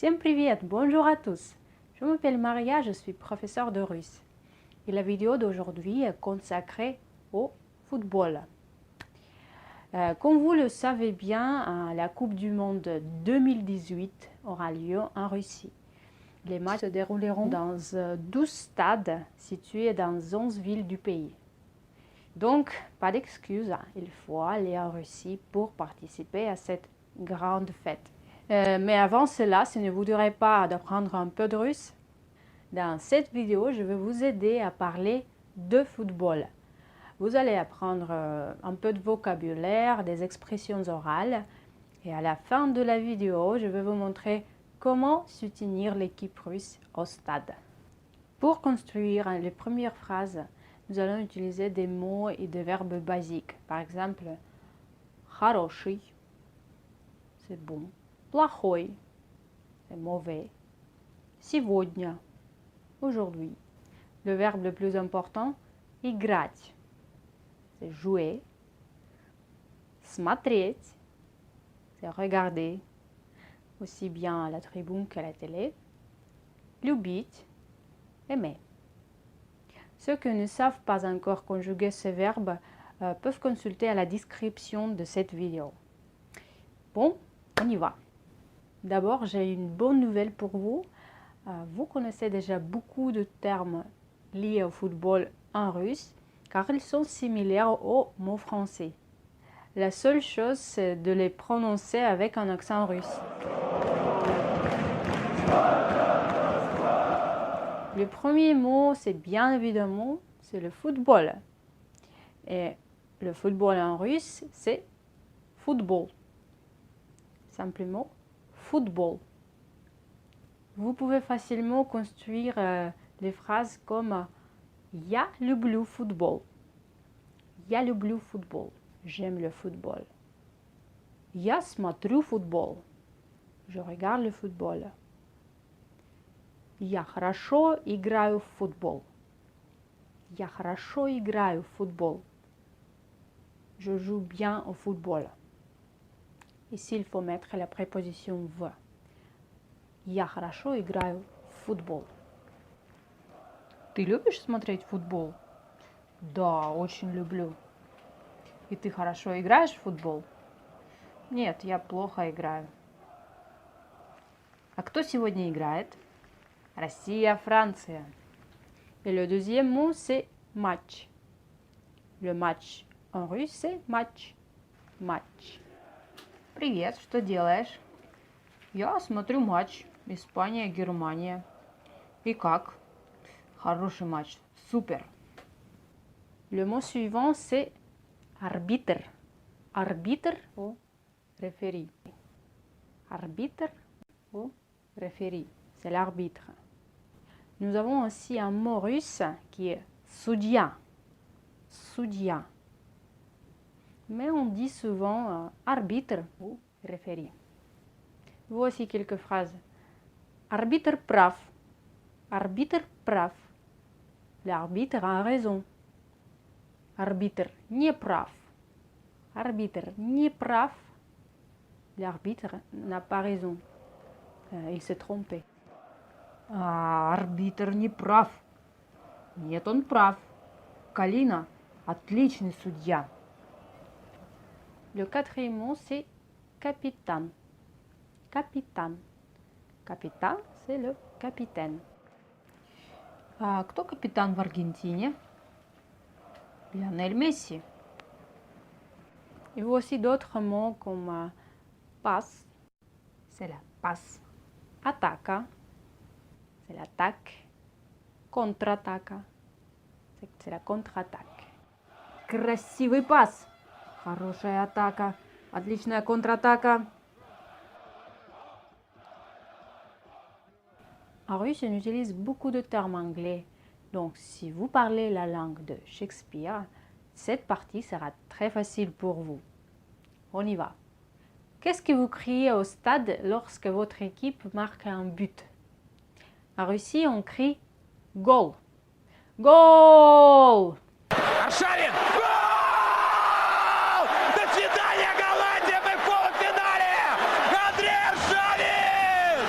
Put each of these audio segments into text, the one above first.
Всем привет, bonjour à tous. Je m'appelle Maria, je suis professeure de russe. Et la vidéo d'aujourd'hui est consacrée au football. Comme vous le savez bien, la Coupe du Monde 2018 aura lieu en Russie. Les matchs se dérouleront dans 12 stades situés dans 11 villes du pays. Donc, pas d'excuse, il faut aller en Russie pour participer à cette grande fête. Mais avant cela, ce ne vous dirait pas d'apprendre un peu de russe. Dans cette vidéo, je vais vous aider à parler de football. Vous allez apprendre un peu de vocabulaire, des expressions orales. Et à la fin de la vidéo, je vais vous montrer comment soutenir l'équipe russe au stade. Pour construire les premières phrases, nous allons utiliser des mots et des verbes basiques. Par exemple, хороший, c'est bon. Плохой, c'est mauvais. Сегодня, aujourd'hui. Le verbe le plus important, играть, c'est jouer. Смотреть, c'est regarder, aussi bien à la tribune qu'à la télé. Любить, aimer. Ceux qui ne savent pas encore conjuguer ces verbes peuvent consulter à la description de cette vidéo. Bon, on y va. D'abord, j'ai une bonne nouvelle pour vous. Vous connaissez déjà beaucoup de termes liés au football en russe, car ils sont similaires aux mots français. La seule chose, c'est de les prononcer avec un accent russe. Le premier mot, c'est bien évidemment, c'est le football. Et le football en russe, c'est football. Simplement, football. Vous pouvez facilement construire les phrases comme Я люблю футбол. Я люблю футбол. J'aime le football. Я смотрю футбол. Je regarde le football. Я хорошо играю в футбол. Я хорошо играю в футбол. Je joue bien au football. Ici, il faut mettre la préposition в. Я хорошо играю в футбол. Ты любишь смотреть футбол? Да, очень люблю. И ты хорошо играешь в футбол? Нет, я плохо играю. А кто сегодня играет? Россия, Франция. Et le deuxième mot, c'est match. Le match en russe, c'est match. Match. Привет, что делаешь? Я смотрю матч. Испания-Германия. И как? Хороший матч. Супер. Le mot suivant, c'est arbitre. Arbitre ou référé. Arbitre ou référé. C'est l'arbitre. Nous avons aussi un mot russe qui est судья. Судья. Mais on dit souvent arbitre ou référé. Voici quelques phrases. Arbitre прав. Arbitre прав. L'arbitre a raison. Arbitre не прав. Arbitre не прав. L'arbitre n'a pas raison. Il s'est trompé. Арбитр не прав. Нет, он прав. Калина отличный судья. Le quatrième mot, c'est capitaine. Capitaine. Capitaine, c'est le capitaine. А кто капитан в Аргентине? Лионель Месси. Et voici d'autres mots comme passe, c'est la passe. Attaque, c'est l'attaque. Contre-attaque, c'est la contre-attaque. Красивый пас. Хорошая атака. Отличная контратака. En russe, on utilise beaucoup de termes anglais. Donc, si vous parlez la langue de Shakespeare, cette partie sera très facile pour vous. On y va. Qu'est-ce que vous criez au stade lorsque votre équipe marque un but? En Russie, on crie goal. Goal! Аршавин! Гол! До свидания, Голландия! Мы в полуфинале! Андрей Аршавин!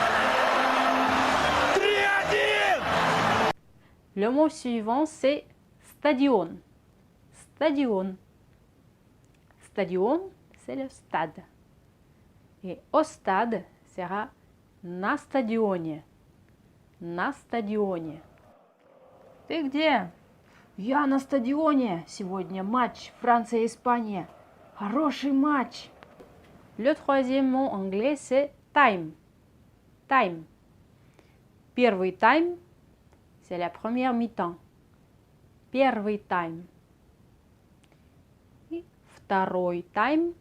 Le mot suivant, c'est stadion. Stadion. Stadion, c'est le stade. Et au stade sera на стадионе. На стадионе. Ты где? Я на стадионе. Сегодня матч Франция-Испания. Хороший матч. Le troisième mot anglais, c'est time. Time. Первый time, c'est la première mi-temps. Первый time. И второй time.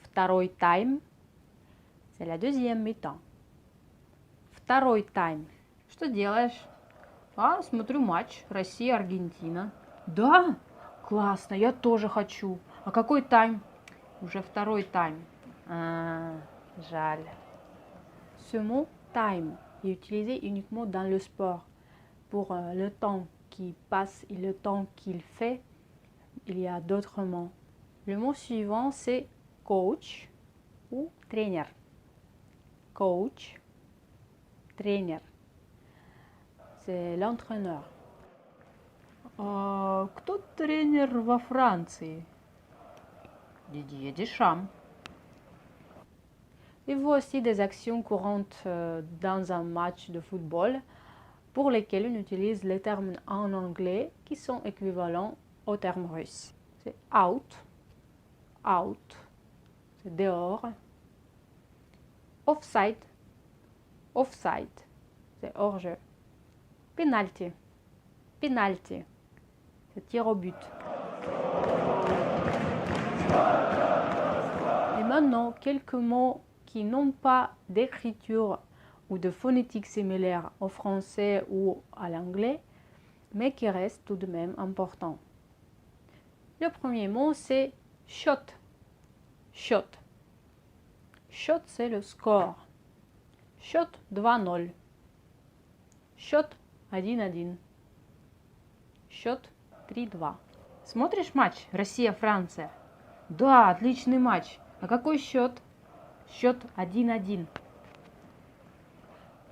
Второй time, c'est la deuxième mi-temps. Второй time. Что делаешь? А, смотрю матч. Россия-Аргентина. Да? Классно, я тоже хочу. А какой тайм? Уже второй тайм. Жаль. Ce mot time est utilisé uniquement dans le sport. Pour le temps qui passe et le temps qu'il fait, il y a d'autres mots. Le mot suivant, c'est coach ou тренер. Coach, тренер. C'est l'entraîneur. Кто тренер во Франции? Didier Deschamps. Il faut aussi des actions courantes dans un match de football pour lesquelles on utilise les termes en anglais qui sont équivalents aux termes russes. C'est out, out, c'est dehors. Offside, offside, c'est hors-jeu. Penalty, penalty, c'est tir au but. Et maintenant, quelques mots qui n'ont pas d'écriture ou de phonétique similaire au français ou à l'anglais, mais qui restent tout de même importants. Le premier mot, c'est shot. Shot. Shot, c'est le score. Shot 2-0. Shot 1-1. Shot 3-2. Смотришь матч Россия-Франция? Да, отличный матч. А какой счет? Счет 1-1.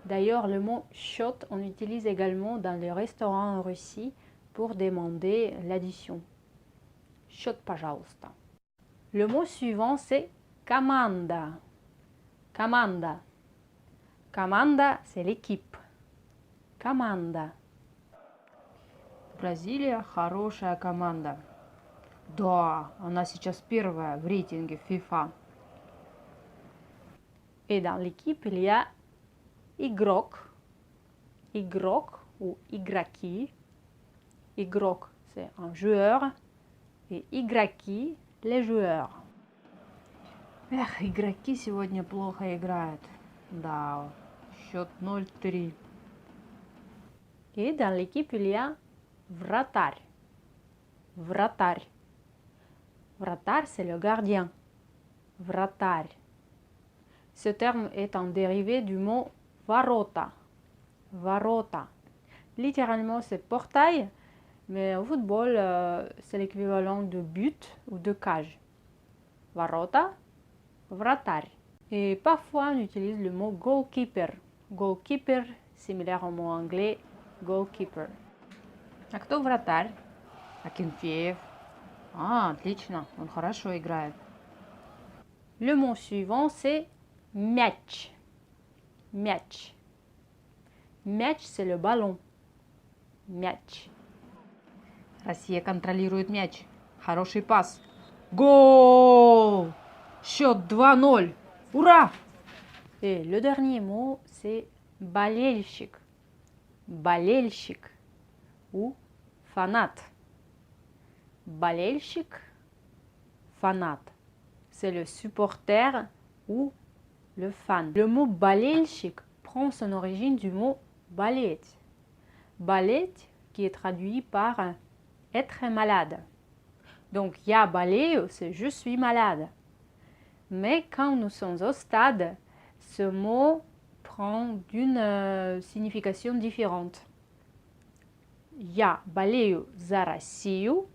D'ailleurs, le mot shot, on utilise également dans les restaurants en Russie pour demander l'addition. Счет, пожалуйста. Le mot suivant, c'est команда. Команда. Команда, c'est l'équipe. Команда. Бразилия хорошая команда. Да, она сейчас первая в рейтинге FIFA. Et dans l'équipe, il y a игрок. Игрок ou игроки. Игрок, c'est un joueur. Et игроки, les joueurs. Эх, игроки сегодня плохо играют. Да, счет 0-3. Et dans l'équipe, il y a вратарь. Вратарь. Вратарь, c'est le gardien. Вратарь. Ce terme est un dérivé du mot ворота. Ворота. Littéralement, c'est portail, mais au football, c'est l'équivalent de but ou de cage. Ворота, вратарь. Et parfois, on utilise le mot goalkeeper. Goalkeeper, similaire au mot anglais, goalkeeper. А кто вратарь? Акинфеев. Отлично, он хорошо играет. Le mot suivant, c'est мяч. Мяч. Мяч, c'est le ballon. Мяч. Россия контролирует мяч. Хороший пас. Гол! Счет 2-0. Ура! Et le dernier mot, c'est болельщик. Болельщик ou fanat. Болельщик, fanat. C'est le supporter ou le fan. Le mot болельщик prend son origine du mot болеть. Болеть qui est traduit par être malade. Donc, я болею, c'est je suis malade. Mais quand nous sommes au stade, ce mot prend d'une signification différente. Я болею за Россию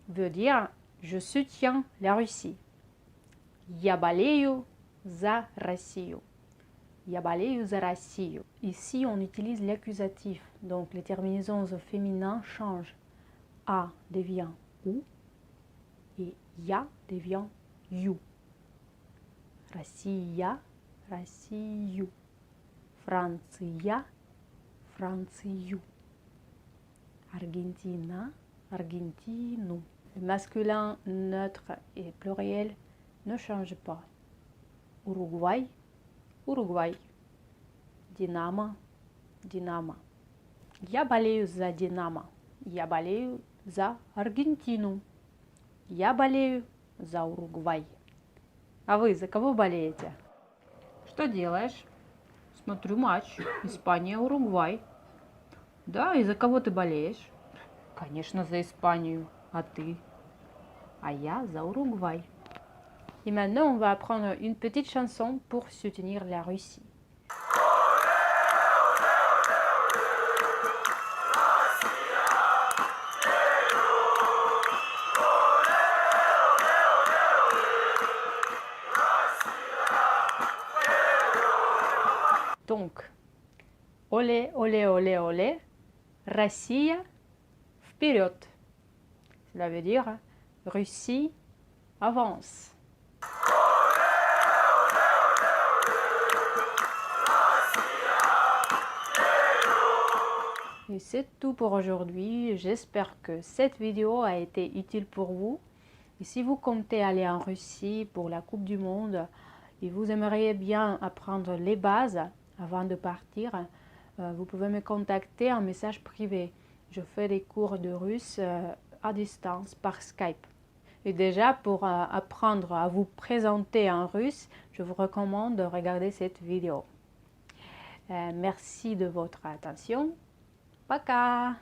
veut dire je soutiens la Russie. Я болею за Россию. Я болею за Россию. Ici, on utilise l'accusatif, donc les terminaisons au féminin changent. A devient ou et я devient you. Россия, Россию. Франция, Францию. Argentina, Argentinu. Le masculin neutre et pluriel ne changent pas. Uruguay, Уругвай. Динамо, Динамо. Я болею за Динамо. Я болею за Аргентину. Я болею за Уругвай. А вы за кого болеете? Что делаешь? Смотрю матч. Испания-Уругвай. Да, и за кого ты болеешь? Конечно, за Испанию. А ты? А я за Уругвай. Et maintenant, on va apprendre une petite chanson pour soutenir la Russie. Donc, olé, olé, olé, olé, Россия, вперед. Cela veut dire Russie, avance. Et c'est tout pour aujourd'hui. J'espère que cette vidéo a été utile pour vous. Et si vous comptez aller en Russie pour la Coupe du Monde et vous aimeriez bien apprendre les bases avant de partir, vous pouvez me contacter en message privé. Je fais des cours de russe à distance par Skype. Et déjà, pour apprendre à vous présenter en russe, je vous recommande de regarder cette vidéo. Merci de votre attention. Пока!